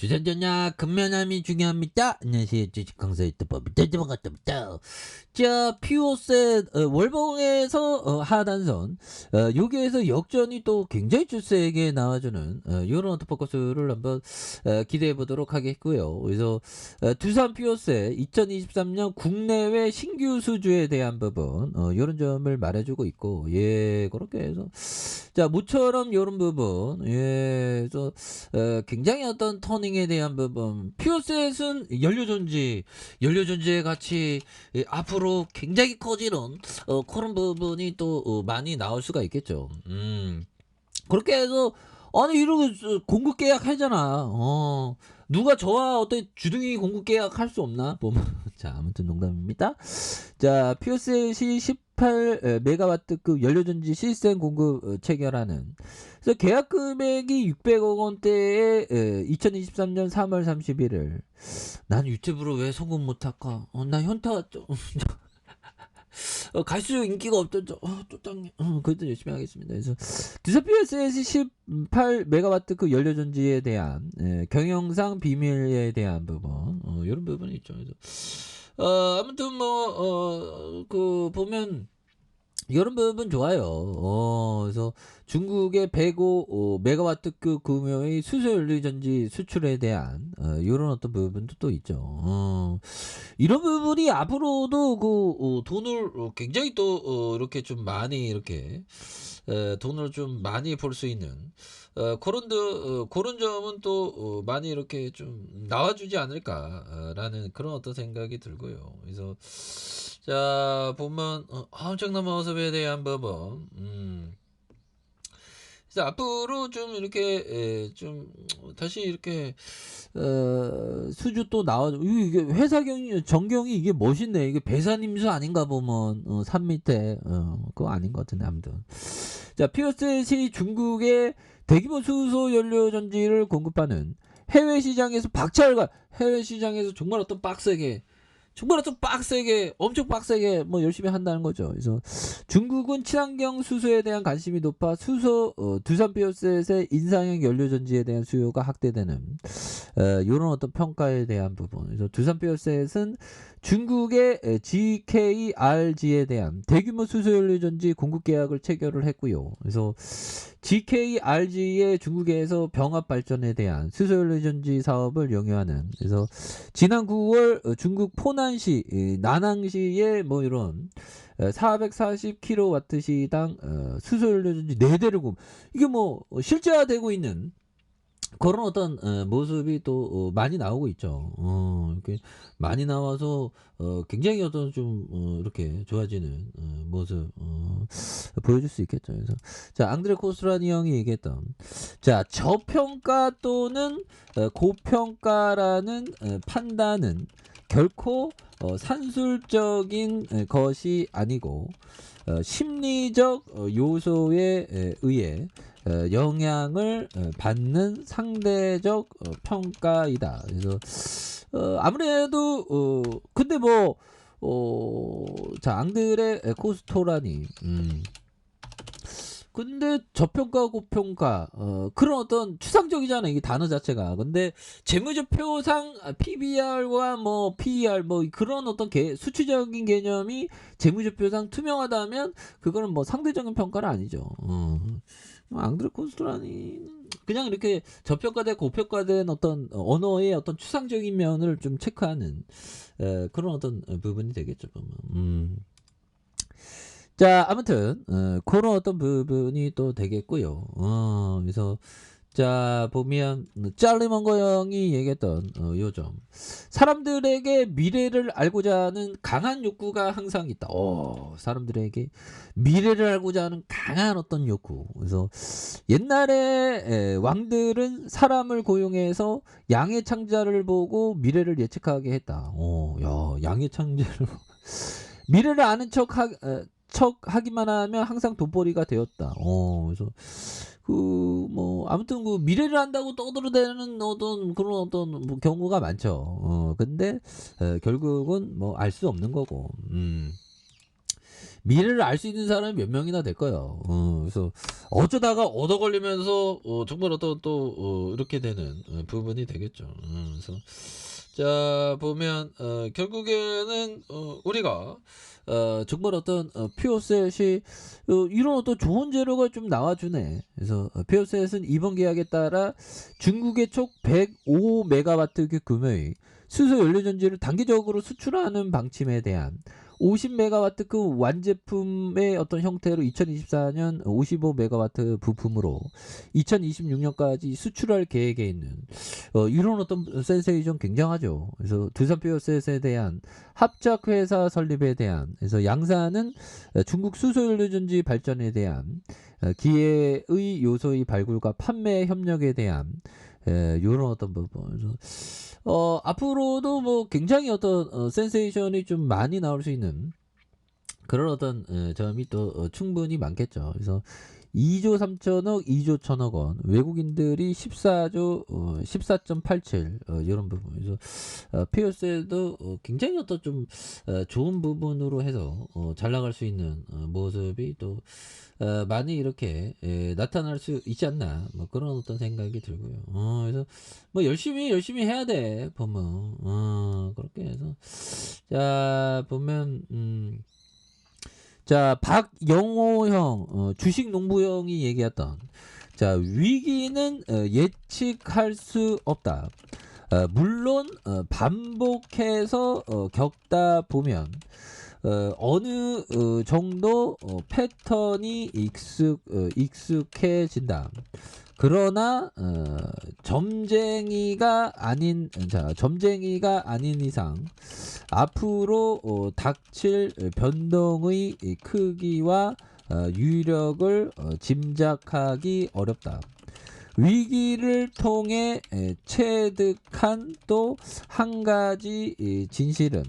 주전전략 근면함이 중요합니다. 안녕하세요. 주식 강사 유튜버 반갑습니다. 자, 피오셋 월봉에서 하단선 여기에서 역전이 또 굉장히 세게 나와주는 이런 포커스를 한번 기대해 보도록 하겠고요. 그래서 두산 피오셋 2023년 국내외 신규 수주에 대한 부분 이런 점을 말해주고 있고, 예, 그렇게 해서 자, 모처럼 이런 부분, 예, 그래서 굉장히 어떤 터닝에 대한 부분, 피오셋은 연료전지의 가치 앞으로 굉장히 커지는 그런 부분이 또 많이 나올 수가 있겠죠. 그렇게 해서 아니 이러고 공급 계약 하잖아. 누가 저와 어떤 주둥이 공급 계약 할 수 없나? 보면 자, 아무튼 농담입니다. 자, 피오셋이 18 메가와트급 연료전지 시스템 공급 체결하는, 그래서 계약 금액이 600억 원대에 2023년 3월 31일. 난 유튜브로 왜 성공 못할까? 나 현타 좀 갈수록 인기가 없던 또 땅, 그래도 열심히 하겠습니다. 그래서 두산 피오셋이 18 메가와트급 연료전지에 대한 경영상 비밀에 대한 부분, 이런 부분이 있죠. 그래서 아무튼 그 보면 이런 부분 좋아요. 그래서 중국의 105 메가와트급 규모의 수소연료전지 수출에 대한 이런 어떤 부분도 또 있죠. 이런 부분이 앞으로도 돈을 굉장히 또 이렇게 좀 많이 이렇게 돈을 좀 많이 벌 수 있는 그런 점은 또 많이 이렇게 좀 나와주지 않을까라는 그런 어떤 생각이 들고요. 그래서 자, 보면 엄청난 모습에 대한 부분, 그래서 앞으로 좀 이렇게 좀 다시 이렇게 수주 또 나와줘. 이게 회사 전경이 이게 멋있네. 이게 배산임수 아닌가 보면 산 밑에 그거 아닌 것 같은데. 아무튼 자, 피오셋이 중국의 대규모 수소 연료 전지를 공급하는 해외 시장에서 박차를 해외 시장에서 정말 어떤 엄청 빡세게 뭐 열심히 한다는 거죠. 그래서 중국은 친환경 수소에 대한 관심이 높아 두산 피오셋의 인상형 연료전지에 대한 수요가 확대되는 이런 어떤 평가에 대한 부분. 그래서 두산 피오셋은 중국의 GKRG에 대한 대규모 수소연료전지 공급 계약을 체결을 했고요. 그래서 GKRG의 중국에서 병합 발전에 대한 수소연료전지 사업을 영위하는, 그래서 지난 9월 중국 포난시, 나낭시에 뭐 이런 440kW 시당 수소연료전지 4대를 이게 뭐 실제화되고 있는 그런 어떤 모습이 또 많이 나오고 있죠. 이렇게 많이 나와서 굉장히 어떤 좀 이렇게 좋아지는 모습 보여줄 수 있겠죠. 그래서 자, 앙드레 코스트라니 형이 얘기했던, 자, 저평가 또는 고평가라는 판단은 결코 산술적인 것이 아니고 심리적 요소에 의해 영향을 받는 상대적 평가이다. 그래서 아무래도 근데 자, 앙드레 코스토라니, 근데 저평가 고평가 그런 어떤 추상적이잖아, 이게 단어 자체가. 근데 재무제표상 PBR과 뭐 PER 뭐 그런 어떤 수치적인 개념이 재무제표상 투명하다면 그거는 뭐 상대적인 평가는 아니죠. 앙드레 코스토라니 그냥 이렇게 저평가된 고평가된 어떤 언어의 어떤 추상적인 면을 좀 체크하는 그런 어떤 부분이 되겠죠. 보면. 자, 아무튼 그런 어떤 부분이 또 되겠고요. 그래서 자, 보면 짤리먼거 형이 얘기했던 요점, 사람들에게 미래를 알고자 하는 강한 욕구가 항상 있다. 사람들에게 미래를 알고자 하는 강한 어떤 욕구. 그래서 옛날에 왕들은 사람을 고용해서 양의 창자를 보고 미래를 예측하게 했다. 야, 양의 창자를 미래를 아는 척하기만 하면 항상 돈벌이가 되었다. 그래서 뭐 아무튼 미래를 안다고 떠들어대는 어떤 그런 어떤 뭐 경우가 많죠. 근데 결국은 뭐 알 수 없는 거고. 미래를 알 수 있는 사람이 몇 명이나 될 거예요. 그래서 어쩌다가 얻어 걸리면서 정말 어떤 또 이렇게 되는 부분이 되겠죠. 그래서 자 보면 결국에는 우리가 정말 어떤 퓨어셋이 이런 어떤 좋은 재료가 좀 나와주네. 그래서 퓨어셋은 이번 계약에 따라 중국의 총 105메가와트 규모의 수소 연료전지를 단기적으로 수출하는 방침에 대한 50메가와트 완제품의 어떤 형태로 2024년 55메가와트 부품으로 2026년까지 수출할 계획에 있는 이런 어떤 센세이션 굉장하죠. 그래서 두산퓨어셋에 대한 합작회사 설립에 대한, 그래서 양사는 중국 수소연료전지 발전에 대한 기회의 요소의 발굴과 판매 협력에 대한 요런 어떤 부분. 앞으로도 뭐 굉장히 어떤 센세이션이 좀 많이 나올 수 있는 그런 어떤 점이 또 충분히 많겠죠. 그래서 2조 3천억, 2조 1천억 원, 외국인들이 14조 14.87 이런 부분. 그래서 피어스도 굉장히 어떤 좀 좋은 부분으로 해서 잘 나갈 수 있는 모습이 또 많이 이렇게 나타날 수 있지 않나, 뭐 그런 어떤 생각이 들고요. 그래서 뭐 열심히 해야 돼 보면. 그렇게 해서 자 보면 자 박영호 형, 주식 농부 형이 얘기했던, 자 위기는 예측할 수 없다. 물론 반복해서 겪다 보면 어느 정도 패턴이 익숙해진다. 그러나 점쟁이가 아닌 이상 앞으로 닥칠 변동의 크기와 유력을 짐작하기 어렵다. 위기를 통해 체득한 또 한 가지 진실은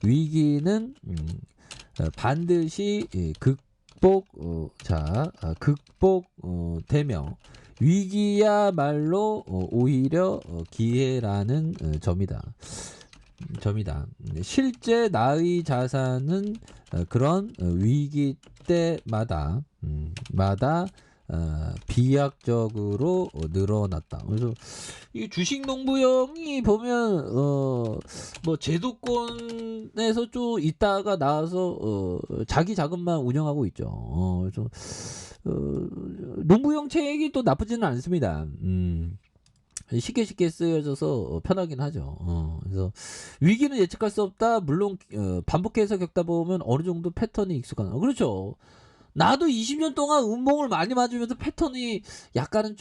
위기는 반드시 극복되며 위기야말로 오히려 기회라는 점이다. 실제 나의 자산은 그런 위기 때마다 비약적으로 늘어났다. 그래서 이 주식 농부형이 보면 뭐 제도권에서 좀 있다가 나와서 자기 자금만 운영하고 있죠. 그래서 농부형 책이 또 나쁘지는 않습니다. 쉽게 쓰여져서 편하긴 하죠. 그래서 위기는 예측할 수 없다. 물론 반복해서 겪다 보면 어느 정도 패턴이 익숙한. 그렇죠. 나도 20년 동안 운봉을 많이 맞으면서 패턴이 약간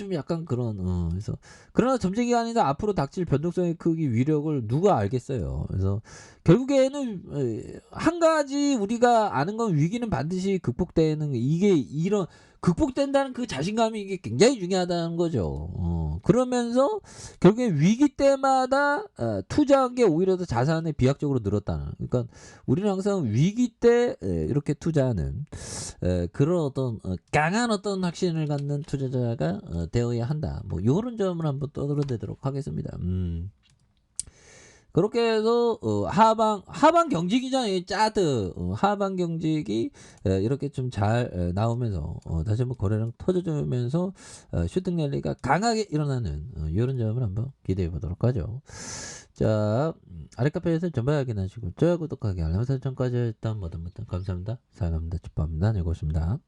그런. 그래서 그러나 점쟁이가 아니다. 앞으로 닥칠 변동성의 크기, 위력을 누가 알겠어요. 그래서 결국에는 한 가지 우리가 아는 건 위기는 반드시 극복되는, 이게 이런 극복된다는 그 자신감이 이게 굉장히 중요하다는 거죠. 그러면서 결국에 위기 때마다 투자한 게 오히려 더 자산의 비약적으로 늘었다는. 그러니까 우리는 항상 위기 때 이렇게 투자하는 그런 어떤 강한 어떤 확신을 갖는 투자자가 되어야 한다. 뭐 이런 점을 한번 떠들어대도록 하겠습니다. 그렇게 해서 하방 경직이잖아요. 짜드 하방 경직이 이렇게 좀 잘 나오면서 다시 한번 거래량 터져주면서 슈팅 랠리가 강하게 일어나는 이런 점을 한번 기대해 보도록 하죠. 자 아랫카페에서 전부 확인하시고 좋아요 구독하기 알람 설정까지 일단 감사합니다. 사랑합니다. 축복합니다. 즐거웠습니다.